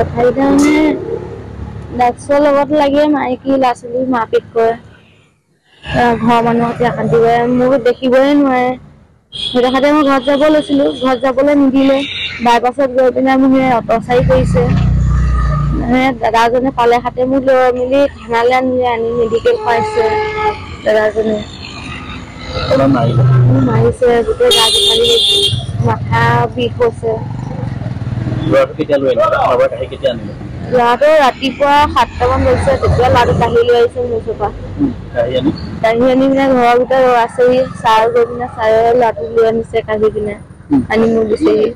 কথাইটা মানে ডাক্সৰ লগত লাগি মাইকী ল'ৰা ছোৱালী মাৰপিট কৰে ঘৰৰ মানুহতে অশান্তি কৰে মোক দেখিবই নোৱাৰে সেইটো খাতে মই ঘৰত যাব লৈছিলোঁ ঘৰত যাবলৈ নিদিলে বাইপাছত গৈ পিনে মোক অটচাৰি কৰিছে দাদাজনে পালে খাতে মোক লৈ মেলি থানালৈ আনিলে আনি মেডিকেল পাইছে দাদাজনে মাৰিছে গোটেই গা ফালি মাথা বিষ হৈছে ল'ৰাটো ৰাতিপুৱা 7টামান বাজিছে তেতিয়া ল'ৰাটো কাঢ়ি লৈ আহিছে মোৰ ওচৰৰ কাঢ়ি আনি পিনে ঘৰৰ ভিতৰত আছেহি ছাৰ গৈ পিনে ছাৰে ল'ৰাটোক লৈ আনিছে কাঢ়ি পিনে আনি মোক দিছেহি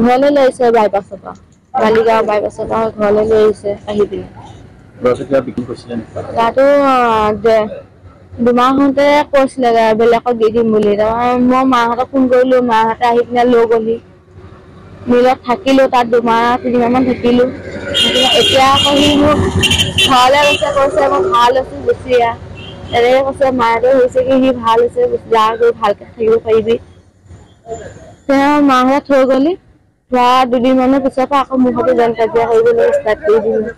ঘৰলৈ লৈ আহিছে বাইপাছৰ পৰা বালিগাঁও বাইপাছৰ পৰা ঘৰলৈ লৈ আহিছে কাঢ়ি পিনে ল'ৰাটো 2 মাহতে কৈছিলে বেলেগক দি দিম বুলি মই মাহঁতক ফোন কৰিলোঁ মাহঁতে আহি পিনে লৈ গ'লি মিলত থাকিলোঁ তাত 2 মাহ 3 মাহমান থাকিলোঁ এতিয়া আকৌ সি মোক ঘৰলৈ গৈছে কৈছে মই ভাল হৈছোঁ গুচি আহ এনেকৈ কৈছে মাহঁতে হৈছে কি সি ভাল হৈছে যা গৈ ভালকৈ থাকিব পাৰিবি তেওঁ মাহঁতে থৈ গ'লি যোৱা 2 দিনমানৰ পিছৰ পৰা আকৌ মোৰ সৈতে জন কাজিয়া কৰিবলৈ ষ্টাৰ্ট কৰি দিলে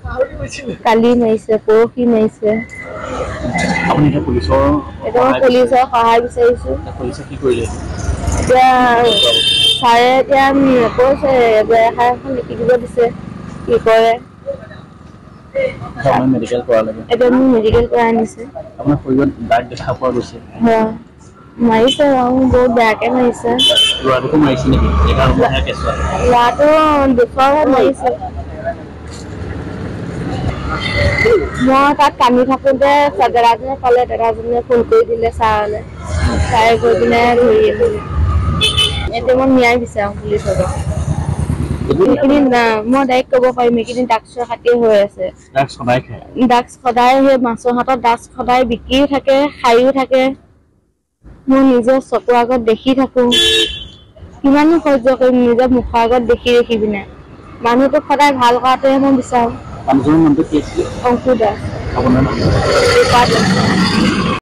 কালি মাৰিছে পৰহি মাৰিছে এতিয়া মই পুলিচৰ সহায় বিচাৰিছোঁ এতিয়া ছাৰে এতিয়া কৈছে এজাহাৰ এখন লিখি দিব দিছে কি কৰে এতিয়া মোক মেডিকেল কৰাই আনিছে মাৰিছে আৰু বহুত বেয়াকে মাৰিছে ল'ৰাটো দুখৰহে মাৰিছে মই তাত কান্দি থাকোঁতে দাদাজনে ক'লে দাদাজনে ফোন কৰি দিলে ছাৰলৈ ছাৰে গৈ পিনে ধৰি আহিলে এতিয়া মই ন্যায় বিচাৰোঁ পুলিচৰ সেইখিনি মই ডাইৰেক্ট ক'ব পাৰিম এইখিনি ড্ৰাগছৰ খাতিয়ে হৈ আছে ড্ৰাগছ সদায় সেই মাছৰ হাতত ড্ৰাগছ সদায় বিকিও থাকে খায়ো থাকে মই নিজৰ চকুৰ আগত দেখি থাকোঁ কিমানো সহ্য কৰিম নিজৰ মুখৰ আগত দেখি পিনে মানুহটোক সদায় ভাল কৰাটোহে মই বিচাৰোঁ অংকুৰ দাস